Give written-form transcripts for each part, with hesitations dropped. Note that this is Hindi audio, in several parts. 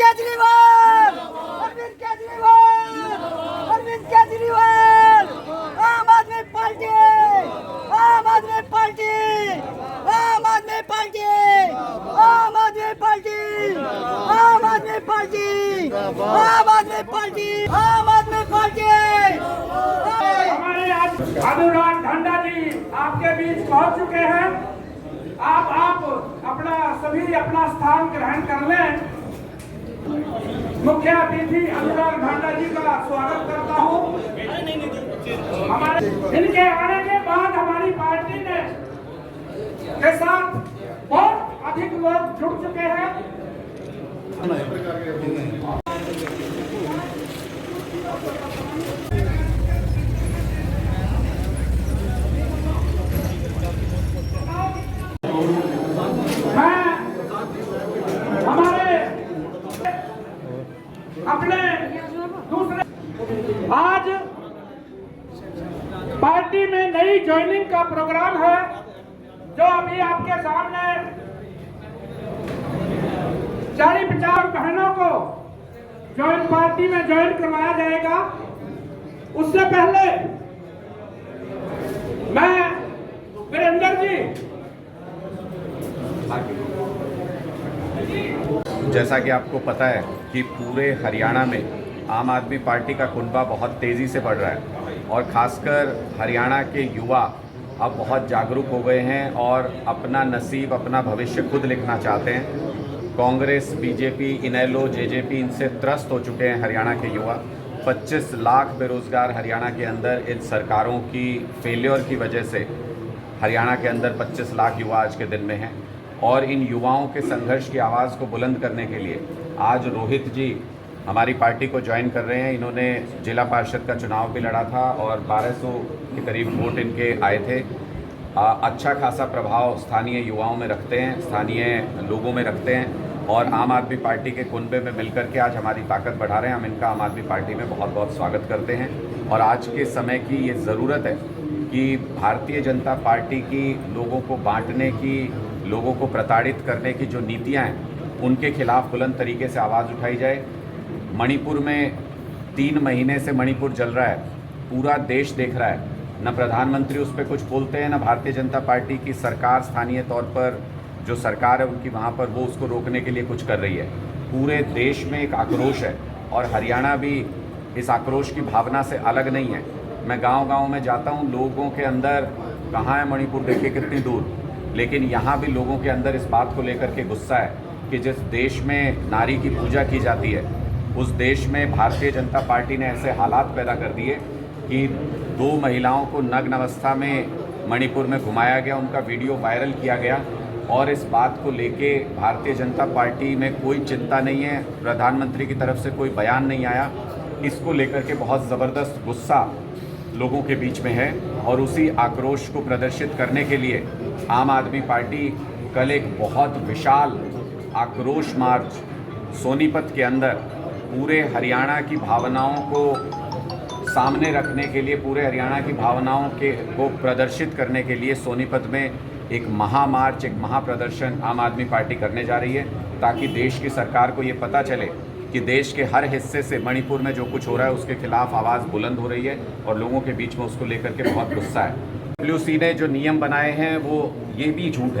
केजरीवाल, अरविंद केजरीवाल, अरविंद केजरीवाल, आम आदमी पार्टी, आम आदमी पार्टी, आम आदमी पार्टी, आम आदमी पार्टी, आम आदमी पार्टी, आम आदमी पार्टी, आम आदमी पार्टी। हमारे आज अनुराग ढांडा जी आपके बीच पहुंच चुके हैं। आप अपना सभी अपना स्थान ग्रहण कर लें। मुख्य अतिथि अनुराग ढांडा जी का स्वागत करता हूं। हमारे इनके आने के बाद हमारी पार्टी ने के साथ बहुत अधिक लोग जुड़ चुके हैं। अपने दूसरे आज पार्टी में नई ज्वाइनिंग का प्रोग्राम है जो अभी आपके सामने 40-50 बहनों को ज्वाइन पार्टी में ज्वाइन करवाया जाएगा। उससे पहले मैं वीरेंद्र जी, जैसा कि आपको पता है कि पूरे हरियाणा में आम आदमी पार्टी का कुनबा बहुत तेज़ी से बढ़ रहा है और ख़ासकर हरियाणा के युवा अब बहुत जागरूक हो गए हैं और अपना नसीब अपना भविष्य खुद लिखना चाहते हैं। कांग्रेस, बीजेपी, इनेलो, जेजेपी इनसे त्रस्त हो चुके हैं हरियाणा के युवा। 25 लाख बेरोज़गार हरियाणा के अंदर इन सरकारों की फेलियर की वजह से हरियाणा के अंदर 25 लाख युवा आज के दिन में हैं और इन युवाओं के संघर्ष की आवाज़ को बुलंद करने के लिए आज रोहित जी हमारी पार्टी को ज्वाइन कर रहे हैं। इन्होंने जिला पार्षद का चुनाव भी लड़ा था और 1200 के करीब वोट इनके आए थे। अच्छा खासा प्रभाव स्थानीय युवाओं में रखते हैं, स्थानीय लोगों में रखते हैं और आम आदमी पार्टी के कुनबे में मिलकर के आज हमारी ताकत बढ़ा रहे हैं। हम इनका आम आदमी पार्टी में बहुत बहुत स्वागत करते हैं और आज के समय की ये ज़रूरत है कि भारतीय जनता पार्टी की लोगों को बांटने की, लोगों को प्रताड़ित करने की जो नीतियां हैं उनके खिलाफ बुलंद तरीके से आवाज़ उठाई जाए। मणिपुर में 3 महीने से मणिपुर जल रहा है, पूरा देश देख रहा है, न प्रधानमंत्री उस पर कुछ बोलते हैं, न भारतीय जनता पार्टी की सरकार स्थानीय तौर पर जो सरकार है उनकी वहाँ पर वो उसको रोकने के लिए कुछ कर रही है। पूरे देश में एक आक्रोश है और हरियाणा भी इस आक्रोश की भावना से अलग नहीं है। मैं गांव-गांव में जाता हूं, लोगों के अंदर कहाँ है मणिपुर, देखिए कितनी दूर, लेकिन यहाँ भी लोगों के अंदर इस बात को लेकर के गुस्सा है कि जिस देश में नारी की पूजा की जाती है उस देश में भारतीय जनता पार्टी ने ऐसे हालात पैदा कर दिए कि 2 महिलाओं को नग्न अवस्था में मणिपुर में घुमाया गया, उनका वीडियो वायरल किया गया और इस बात को लेके भारतीय जनता पार्टी में कोई चिंता नहीं है, प्रधानमंत्री की तरफ से कोई बयान नहीं आया। इसको लेकर के बहुत ज़बरदस्त गुस्सा लोगों के बीच में है और उसी आक्रोश को प्रदर्शित करने के लिए आम आदमी पार्टी कल एक बहुत विशाल आक्रोश मार्च सोनीपत के अंदर पूरे हरियाणा की भावनाओं को सामने रखने के लिए, पूरे हरियाणा की भावनाओं को प्रदर्शित करने के लिए सोनीपत में एक महामार्च, एक महाप्रदर्शन आम आदमी पार्टी करने जा रही है ताकि देश की सरकार को ये पता चले कि देश के हर हिस्से से मणिपुर में जो कुछ हो रहा है उसके खिलाफ आवाज़ बुलंद हो रही है और लोगों के बीच में उसको लेकर के बहुत गुस्सा है। डब्ल्यूसी ने जो नियम बनाए हैं वो ये भी झूठ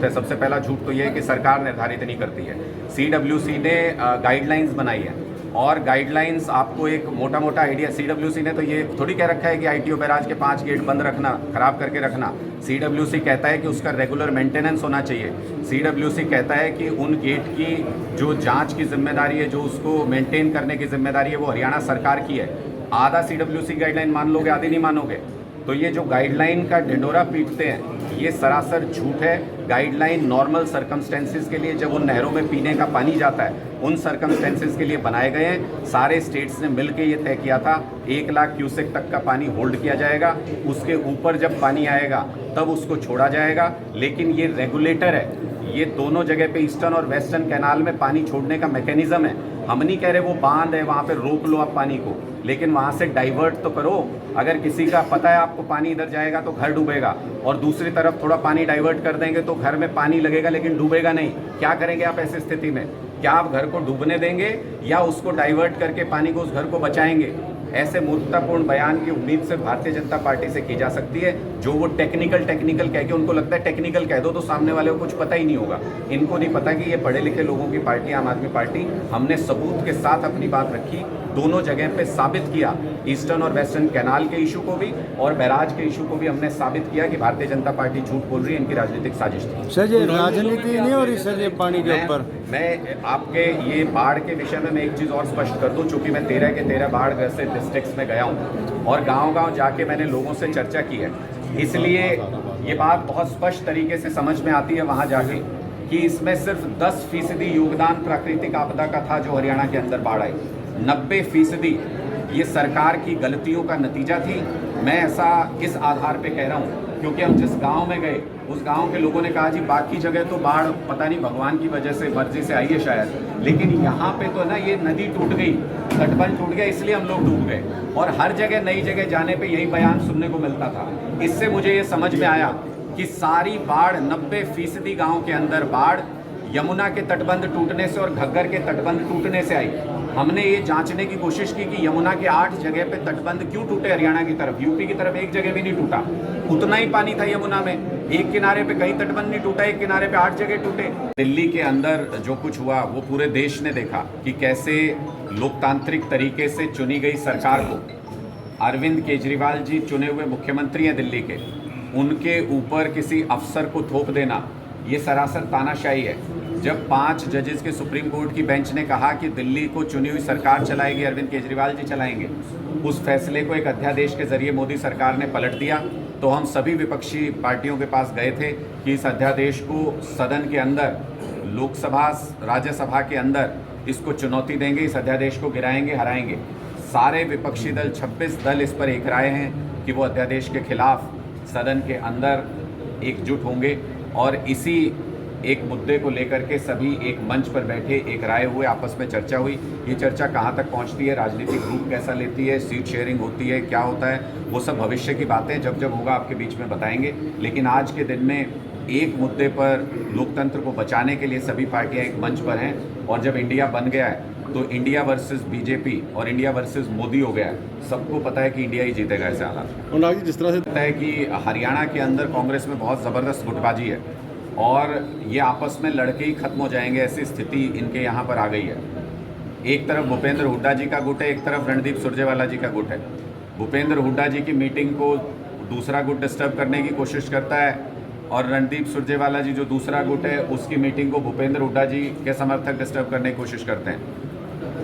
है, सबसे पहला झूठ तो ये है कि सरकार निर्धारित नहीं करती है। CWC ने गाइडलाइंस बनाई है और गाइडलाइंस आपको एक मोटा मोटा आइडिया, CWC ने तो ये थोड़ी कह रखा है कि ITO बैराज के 5 गेट बंद रखना, खराब करके रखना। CWC कहता है कि उसका रेगुलर मेंटेनेंस होना चाहिए। CWC कहता है कि उन गेट की जो जांच की जिम्मेदारी है, जो उसको मेंटेन करने की जिम्मेदारी है वो हरियाणा सरकार की है। आधा CWC गाइडलाइन मान लोगे, आधी नहीं मानोगे। तो ये जो गाइडलाइन का ढिंढोरा पीटते हैं ये सरासर झूठ है। गाइडलाइन नॉर्मल सर्कमस्टेंसेस के लिए, जब उन नहरों में पीने का पानी जाता है उन सर्कमस्टेंसेस के लिए बनाए गए हैं। सारे स्टेट्स ने मिलकर ये तय किया था 1 लाख क्यूसेक तक का पानी होल्ड किया जाएगा, उसके ऊपर जब पानी आएगा तब उसको छोड़ा जाएगा। लेकिन ये रेगुलेटर है, ये दोनों जगह पे ईस्टर्न और वेस्टर्न कैनाल में पानी छोड़ने का मैकेनिज्म है। हम नहीं कह रहे वो बांध है वहाँ पे रोक लो आप पानी को, लेकिन वहाँ से डाइवर्ट तो करो। अगर किसी का पता है आपको पानी इधर जाएगा तो घर डूबेगा, और दूसरी तरफ थोड़ा पानी डाइवर्ट कर देंगे तो घर में पानी लगेगा लेकिन डूबेगा नहीं। क्या करेंगे आप ऐसी स्थिति में? क्या आप घर को डूबने देंगे या उसको डाइवर्ट करके पानी को उस घर को बचाएंगे? ऐसे मूर्खतापूर्ण बयान की उम्मीद से भारतीय जनता पार्टी से की जा सकती है। जो वो टेक्निकल कह के उनको लगता है टेक्निकल कह दो तो सामने वाले को कुछ पता ही नहीं होगा। इनको नहीं पता कि ये पढ़े लिखे लोगों की पार्टी आम आदमी पार्टी। हमने सबूत के साथ अपनी बात रखी, दोनों जगह पे साबित किया, ईस्टर्न और वेस्टर्न कैनाल के इशू को भी और बैराज के इशू को भी हमने साबित किया कि भारतीय जनता पार्टी झूठ बोल रही है, इनकी राजनीतिक साजिश थी। सर ये राजनीति नहीं हो रही सर ये पानी के ऊपर? मैं आपके ये बाढ़ के विषय में मैं एक चीज़ और स्पष्ट कर दूं, चूंकि मैं 13 के 13 बाढ़ ग्रस्त डिस्ट्रिक्ट्स में गया हूं और गांव-गांव जाके मैंने लोगों से चर्चा की है, इसलिए ये बात बहुत स्पष्ट तरीके से समझ में आती है वहां जाके कि इसमें सिर्फ 10% योगदान प्राकृतिक आपदा का था जो हरियाणा के अंदर बाढ़ आई। 90% ये सरकार की गलतियों का नतीजा थी। मैं ऐसा इस आधार पे कह रहा हूँ क्योंकि हम जिस गांव में गए उस गांव के लोगों ने कहा जी बाकी जगह तो बाढ़ पता नहीं भगवान की वजह से मर्जी से आई है शायद, लेकिन यहाँ पे तो ना ये नदी टूट गई, तटबंध टूट गया इसलिए हम लोग डूब गए। और हर जगह नई जगह जाने पे यही बयान सुनने को मिलता था। इससे मुझे ये समझ में आया कि सारी बाढ़ 90% गाँव के अंदर बाढ़ यमुना के तटबंध टूटने से और घग्गर के तटबंध टूटने से आई। हमने ये जांचने की कोशिश की कि यमुना के 8 जगह पे तटबंध क्यों टूटे हरियाणा की तरफ, यूपी की तरफ एक जगह भी नहीं टूटा। उतना ही पानी था यमुना में, एक किनारे पे कहीं तटबंध नहीं टूटा, एक किनारे पे 8 जगह टूटे। दिल्ली के अंदर जो कुछ हुआ वो पूरे देश ने देखा कि कैसे लोकतांत्रिक तरीके से चुनी गई सरकार को, अरविंद केजरीवाल जी चुने हुए मुख्यमंत्री हैं दिल्ली के, उनके ऊपर किसी अफसर को थोप देना ये सरासर तानाशाही है। जब 5 जजेस के सुप्रीम कोर्ट की बेंच ने कहा कि दिल्ली को चुनी हुई सरकार चलाएगी, अरविंद केजरीवाल जी चलाएंगे, उस फैसले को एक अध्यादेश के जरिए मोदी सरकार ने पलट दिया। तो हम सभी विपक्षी पार्टियों के पास गए थे कि इस अध्यादेश को सदन के अंदर, लोकसभा राज्यसभा के अंदर इसको चुनौती देंगे, इस अध्यादेश को गिराएंगे, हराएंगे। सारे विपक्षी दल 26 दल इस पर एक राय हैं कि वो अध्यादेश के खिलाफ सदन के अंदर एकजुट होंगे और इसी एक मुद्दे को लेकर के सभी एक मंच पर बैठे एक राय हुए, आपस में चर्चा हुई। ये चर्चा कहाँ तक पहुँचती है, राजनीतिक रूप कैसा लेती है, सीट शेयरिंग होती है, क्या होता है, वो सब भविष्य की बातें जब जब होगा आपके बीच में बताएंगे। लेकिन आज के दिन में एक मुद्दे पर लोकतंत्र को बचाने के लिए सभी पार्टियाँ एक मंच पर हैं, और जब इंडिया बन गया है तो इंडिया वर्सेस बीजेपी और इंडिया वर्सेस मोदी हो गया है। सबको पता है कि इंडिया ही जीतेगा ऐसे हालात। और जिस तरह से पता है कि हरियाणा के अंदर कांग्रेस में बहुत ज़बरदस्त गुटबाजी है और ये आपस में लड़के ही खत्म हो जाएंगे, ऐसी स्थिति इनके यहाँ पर आ गई है। एक तरफ भूपेंद्र हुड्डा जी का गुट है, एक तरफ रणदीप सुरजेवाला जी का गुट है। भूपेंद्र हुड्डा जी की मीटिंग को दूसरा गुट डिस्टर्ब करने की कोशिश करता है और रणदीप सुरजेवाला जी जो दूसरा गुट है उसकी मीटिंग को भूपेंद्र हुड्डा जी के समर्थक डिस्टर्ब करने की कोशिश करते हैं।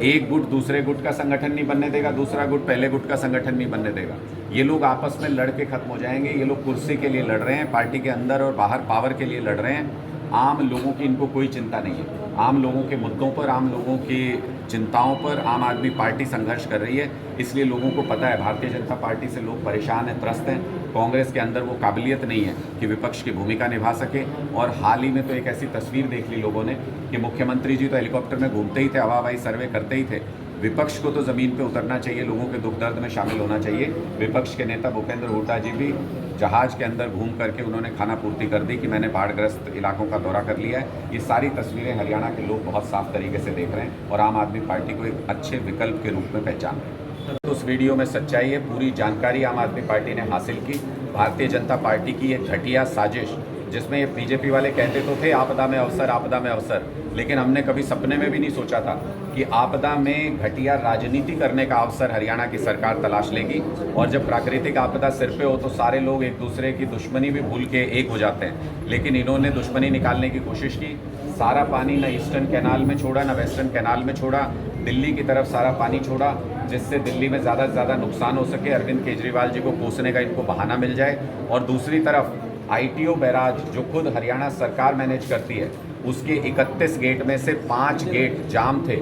एक गुट दूसरे गुट का संगठन नहीं बनने देगा, दूसरा गुट पहले गुट का संगठन नहीं बनने देगा। ये लोग आपस में लड़ के खत्म हो जाएंगे। ये लोग कुर्सी के लिए लड़ रहे हैं, पार्टी के अंदर और बाहर पावर के लिए लड़ रहे हैं। आम लोगों की इनको कोई चिंता नहीं है। आम लोगों के मुद्दों पर, आम लोगों की चिंताओं पर आम आदमी पार्टी संघर्ष कर रही है। इसलिए लोगों को पता है भारतीय जनता पार्टी से लोग परेशान हैं, त्रस्त हैं। कांग्रेस के अंदर वो काबिलियत नहीं है कि विपक्ष की भूमिका निभा सके। और हाल ही में तो एक ऐसी तस्वीर देख ली लोगों ने कि मुख्यमंत्री जी तो हेलीकॉप्टर में घूमते ही थे, हवाई सर्वे करते ही थे। विपक्ष को तो ज़मीन पे उतरना चाहिए, लोगों के दुख दर्द में शामिल होना चाहिए। विपक्ष के नेता भूपेंद्र हुड्डा जी भी जहाज़ के अंदर घूम करके उन्होंने खाना पूर्ति कर दी कि मैंने बाढ़ग्रस्त इलाकों का दौरा कर लिया है। ये सारी तस्वीरें हरियाणा के लोग बहुत साफ तरीके से देख रहे हैं और आम आदमी पार्टी को एक अच्छे विकल्प के रूप में पहचान रहे हैं। तो उस वीडियो में सच्चाई है, पूरी जानकारी आम आदमी पार्टी ने हासिल की। भारतीय जनता पार्टी की ये घटिया साजिश, जिसमें ये बीजेपी वाले कहते तो थे आपदा में अवसर, आपदा में अवसर, लेकिन हमने कभी सपने में भी नहीं सोचा था कि आपदा में घटिया राजनीति करने का अवसर हरियाणा की सरकार तलाश लेगी। और जब प्राकृतिक आपदा सिर पे हो तो सारे लोग एक दूसरे की दुश्मनी भी भूल के एक हो जाते हैं, लेकिन इन्होंने दुश्मनी निकालने की कोशिश की। सारा पानी ना ईस्टर्न कैनाल में छोड़ा, ना वेस्टर्न कैनाल में छोड़ा, दिल्ली की तरफ सारा पानी छोड़ा, जिससे दिल्ली में ज़्यादा से ज़्यादा नुकसान हो सके, अरविंद केजरीवाल जी को कोसने का इनको बहाना मिल जाए। और दूसरी तरफ ITO बैराज जो खुद हरियाणा सरकार मैनेज करती है, उसके 31 गेट में से 5 गेट जाम थे,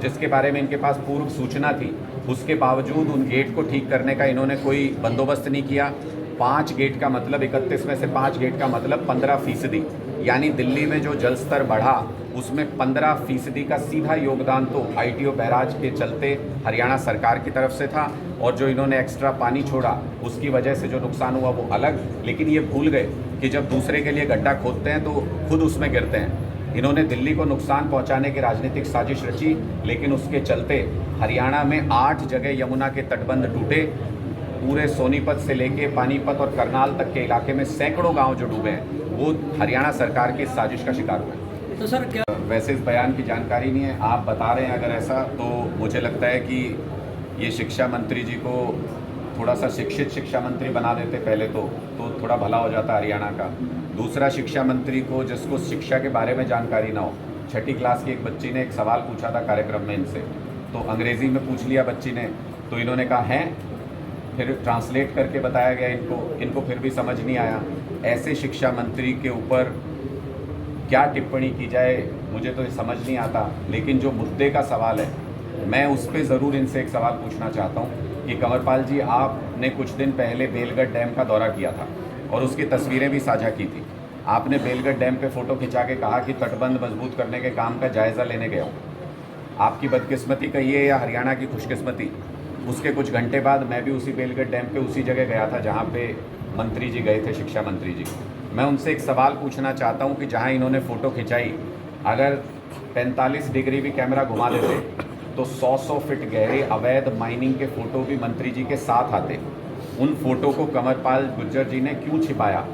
जिसके बारे में इनके पास पूर्व सूचना थी। उसके बावजूद उन गेट को ठीक करने का इन्होंने कोई बंदोबस्त नहीं किया। 5 गेट का मतलब 31 में से 5 गेट का मतलब 15%। यानी दिल्ली में जो जल स्तर बढ़ा उसमें 15% का सीधा योगदान तो ITO बैराज के चलते हरियाणा सरकार की तरफ से था, और जो इन्होंने एक्स्ट्रा पानी छोड़ा उसकी वजह से जो नुकसान हुआ वो अलग। लेकिन ये भूल गए कि जब दूसरे के लिए गड्ढा खोदते हैं तो खुद उसमें गिरते हैं। इन्होंने दिल्ली को नुकसान पहुंचाने की राजनीतिक साजिश रची, लेकिन उसके चलते हरियाणा में 8 जगह यमुना के तटबंध टूटे। पूरे सोनीपत से लेके पानीपत और करनाल तक के इलाके में सैकड़ों गांव जो डूबे हैं वो हरियाणा सरकार की साजिश का शिकार हुए। तो सर क्या वैसे इस बयान की जानकारी नहीं है, आप बता रहे हैं अगर ऐसा, तो मुझे लगता है कि ये शिक्षा मंत्री जी को थोड़ा सा शिक्षित शिक्षा मंत्री बना देते पहले तो थोड़ा भला हो जाता हरियाणा का। दूसरा, शिक्षा मंत्री को जिसको शिक्षा के बारे में जानकारी ना हो, 6ठी क्लास की एक बच्ची ने एक सवाल पूछा था कार्यक्रम में इनसे, तो अंग्रेज़ी में पूछ लिया बच्ची ने, तो इन्होंने कहा हैं, फिर ट्रांसलेट करके बताया गया इनको फिर भी समझ नहीं आया। ऐसे शिक्षा मंत्री के ऊपर क्या टिप्पणी की जाए मुझे तो ये समझ नहीं आता। लेकिन जो मुद्दे का सवाल है, मैं उस पर ज़रूर इनसे एक सवाल पूछना चाहता हूँ कि कंवरपाल जी, आपने कुछ दिन पहले बेलगढ़ डैम का दौरा किया था और उसकी तस्वीरें भी साझा की थी। आपने बेलगढ़ डैम पे फ़ोटो खिंचा के कहा कि तटबंध मजबूत करने के काम का जायज़ा लेने गया हूँ। आपकी बदकिस्मती कहिए या हरियाणा की खुशकिस्मती, उसके कुछ घंटे बाद मैं भी उसी बेलगढ़ डैम पे उसी जगह गया था जहाँ पे मंत्री जी गए थे, शिक्षा मंत्री जी। मैं उनसे एक सवाल पूछना चाहता हूँ कि जहाँ इन्होंने फ़ोटो खिंचाई, अगर 45 डिग्री भी कैमरा घुमा देते तो 100 फीट गहरे अवैध माइनिंग के फ़ोटो भी मंत्री जी के साथ आते। उन फ़ोटो को कंवरपाल गुर्जर जी ने क्यों छिपाया?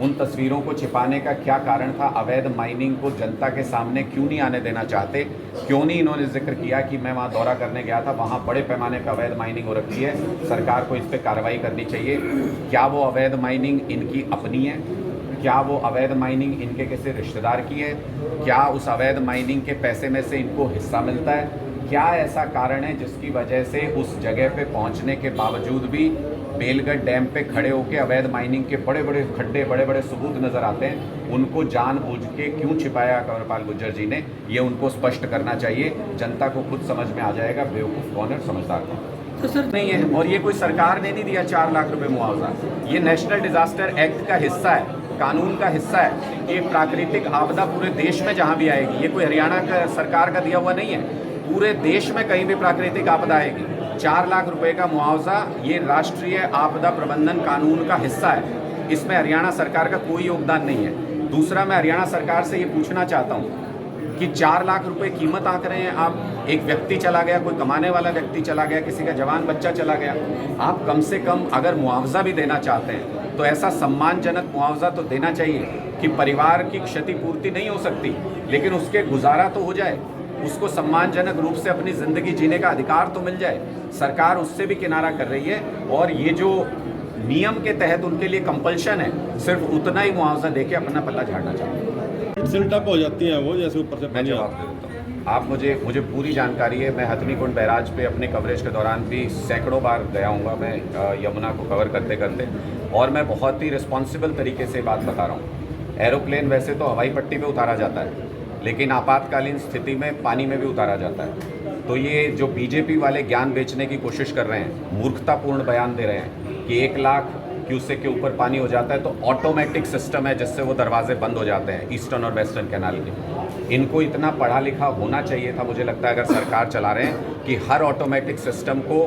उन तस्वीरों को छिपाने का क्या कारण था? अवैध माइनिंग को जनता के सामने क्यों नहीं आने देना चाहते? क्यों नहीं इन्होंने जिक्र किया कि मैं वहाँ दौरा करने गया था, वहाँ बड़े पैमाने पर अवैध माइनिंग हो रखी है, सरकार को इस पर कार्रवाई करनी चाहिए? क्या वो अवैध माइनिंग इनकी अपनी है? क्या वो अवैध माइनिंग इनके किसी रिश्तेदार की है? क्या उस अवैध माइनिंग के पैसे में से इनको हिस्सा मिलता है? क्या ऐसा कारण है जिसकी वजह से उस जगह पे पहुंचने के बावजूद भी बेलगढ़ डैम पे खड़े होकर अवैध माइनिंग के बड़े बड़े खड्डे, बड़े बड़े सबूत नज़र आते हैं, उनको जानबूझ के क्यों छिपाया कंवरपाल गुर्जर जी ने? ये उनको स्पष्ट करना चाहिए। जनता को खुद समझ में आ जाएगा बेवकूफ़ कौन है, समझदार कौन तो सर नहीं है। और ये कोई सरकार ने नहीं दिया 4 लाख रुपए मुआवजा, ये नेशनल डिजास्टर एक्ट का हिस्सा है, कानून का हिस्सा है। ये प्राकृतिक आपदा पूरे देश में जहाँ भी आएगी, ये कोई हरियाणा का सरकार का दिया हुआ नहीं है, पूरे देश में कहीं भी प्राकृतिक आपदा आएगी 4 लाख रुपए का मुआवजा, ये राष्ट्रीय आपदा प्रबंधन कानून का हिस्सा है। इसमें हरियाणा सरकार का कोई योगदान नहीं है। दूसरा, मैं हरियाणा सरकार से ये पूछना चाहता हूँ कि 4 लाख रुपए कीमत आंक रहे हैं आप। एक व्यक्ति चला गया, कोई कमाने वाला व्यक्ति चला गया, किसी का जवान बच्चा चला गया, आप कम से कम अगर मुआवजा भी देना चाहते हैं तो ऐसा सम्मानजनक मुआवजा तो देना चाहिए कि परिवार की क्षतिपूर्ति नहीं हो सकती लेकिन उसके गुजारा तो हो जाए, उसको सम्मानजनक रूप से अपनी ज़िंदगी जीने का अधिकार तो मिल जाए। सरकार उससे भी किनारा कर रही है और ये जो नियम के तहत उनके लिए कंपल्शन है, सिर्फ उतना ही मुआवजा देके अपना पल्ला झाड़ना चाहिए। सिलटअप हो जाती हैं वो, जैसे ऊपर से मैं पानी जवाब दे देता हूँ। आप मुझे पूरी जानकारी है। मैं हथनीकुंड बैराज पे अपने कवरेज के दौरान भी सैकड़ों बार गया हूँ मैं यमुना को कवर करते करते, और मैं बहुत ही रिस्पॉन्सिबल तरीके से बात बता रहा हूँ। एरोप्लेन वैसे तो हवाई पट्टी पे उतारा जाता है, लेकिन आपातकालीन स्थिति में पानी में भी उतारा जाता है। तो ये जो बीजेपी वाले ज्ञान बेचने की कोशिश कर रहे हैं, मूर्खतापूर्ण बयान दे रहे हैं कि 1 लाख क्यूसेक के ऊपर पानी हो जाता है तो ऑटोमेटिक सिस्टम है जिससे वो दरवाजे बंद हो जाते हैं ईस्टर्न और वेस्टर्न कैनाल के। इनको इतना पढ़ा लिखा होना चाहिए था, मुझे लगता है, अगर सरकार चला रहे हैं, कि हर ऑटोमेटिक सिस्टम को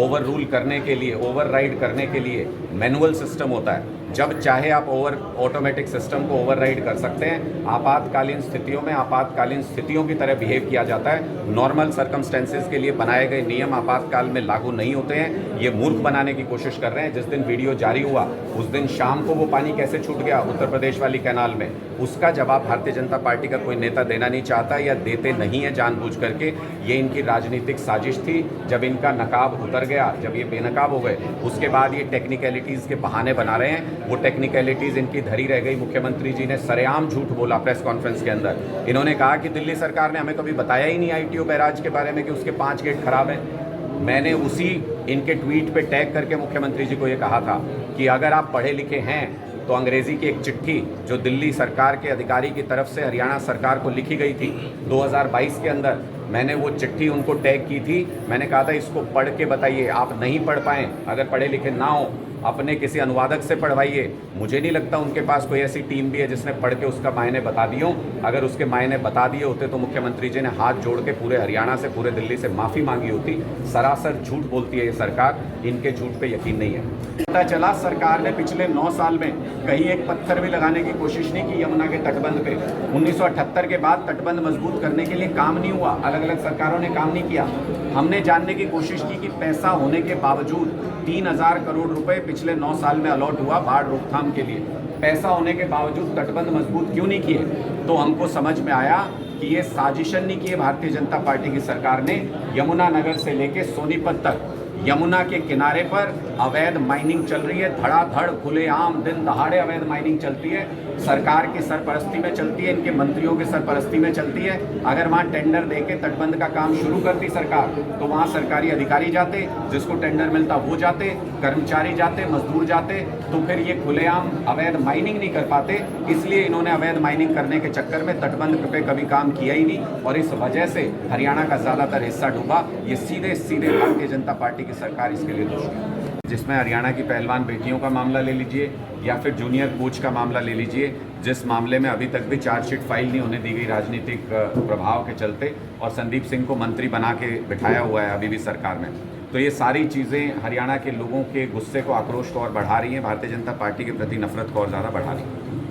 ओवर रूल करने के लिए, ओवरराइड करने के लिए मैनुअल सिस्टम होता है। जब चाहे आप ऑटोमेटिक सिस्टम को ओवरराइड कर सकते हैं। आपातकालीन स्थितियों में आपातकालीन स्थितियों की तरह बिहेव किया जाता है। नॉर्मल सर्कमस्टेंसेस के लिए बनाए गए नियम आपातकाल में लागू नहीं होते हैं। ये मूर्ख बनाने की कोशिश कर रहे हैं। जिस दिन वीडियो जारी हुआ उस दिन शाम को वो पानी कैसे छूट गया उत्तर प्रदेश वाली कैनाल में, उसका जवाब भारतीय जनता पार्टी का कोई नेता देना नहीं चाहता या देते नहीं है जानबूझ करके। ये इनकी राजनीतिक साजिश थी। जब इनका नकाब उतर गया, जब ये बेनकाब हो गए, उसके बाद ये टेक्निकलिटीज़ के बहाने बना रहे हैं। वो टेक्निकलिटीज़ इनकी धरी रह गई। मुख्यमंत्री जी ने सरेआम झूठ बोला प्रेस कॉन्फ्रेंस के अंदर। इन्होंने कहा कि दिल्ली सरकार ने हमें कभी बताया ही नहीं ITO बैराज के बारे में कि उसके 5 गेट खराब हैं। मैंने उसी इनके ट्वीट पे टैग करके मुख्यमंत्री जी को ये कहा था कि अगर आप पढ़े लिखे हैं तो अंग्रेज़ी की एक चिट्ठी जो दिल्ली सरकार के अधिकारी की तरफ से हरियाणा सरकार को लिखी गई थी 2022 के अंदर, मैंने वो चिट्ठी उनको टैग की थी। मैंने कहा था इसको पढ़ के बताइए। आप नहीं पढ़ पाएँ, अगर पढ़े लिखे ना हो अपने किसी अनुवादक से पढ़वाइए। मुझे नहीं लगता उनके पास कोई ऐसी टीम भी है जिसने पढ़ के उसका मायने बता दिए। अगर उसके मायने बता दिए होते तो मुख्यमंत्री जी ने हाथ जोड़ के पूरे हरियाणा से, पूरे दिल्ली से माफ़ी मांगी होती। सरासर झूठ बोलती है ये सरकार, इनके झूठ पे यकीन नहीं है। पता चला सरकार ने पिछले 9 साल में कहीं एक पत्थर भी लगाने की कोशिश नहीं की यमुना के तटबंध पे। 1978 के बाद तटबंध मजबूत करने के लिए काम नहीं हुआ, अलग अलग सरकारों ने काम नहीं किया। हमने जानने की कोशिश की कि पैसा होने के बावजूद 3000 करोड़ रुपए पिछले 9 साल में अलॉट हुआ बाढ़ रोकथाम के लिए। पैसा होने के बावजूद तटबंध मजबूत क्यों नहीं किए? तो हमको समझ में आया कि ये साजिशन नहीं की है भारतीय जनता पार्टी की सरकार ने। यमुना नगर से लेके सोनीपत तक यमुना के किनारे पर अवैध माइनिंग चल रही है, धड़ाधड़ खुलेआम दिन दहाड़े अवैध माइनिंग चलती है। सरकार की सरपरस्ती में चलती है, इनके मंत्रियों की सरपरस्ती में चलती है। अगर वहाँ टेंडर देके तटबंध का काम शुरू करती सरकार तो वहाँ सरकारी अधिकारी जाते, जिसको टेंडर मिलता वो जाते, कर्मचारी जाते, मजदूर जाते, तो फिर ये खुलेआम अवैध माइनिंग नहीं कर पाते। इसलिए इन्होंने अवैध माइनिंग करने के चक्कर में तटबंध पे कभी काम किया ही नहीं और इस वजह से हरियाणा का ज़्यादातर हिस्सा डूबा। ये सीधे सीधे भारतीय जनता पार्टी की सरकार इसके लिए दोषी है। जिसमें हरियाणा की पहलवान बेटियों का मामला ले लीजिए या फिर जूनियर कोच का मामला ले लीजिए, जिस मामले में अभी तक भी चार्जशीट फाइल नहीं होने दी गई राजनीतिक प्रभाव के चलते, और संदीप सिंह को मंत्री बना के बिठाया हुआ है अभी भी सरकार में। तो ये सारी चीज़ें हरियाणा के लोगों के गुस्से को, आक्रोश को और बढ़ा रही हैं, भारतीय जनता पार्टी के प्रति नफरत को और ज़्यादा बढ़ा रही हैं।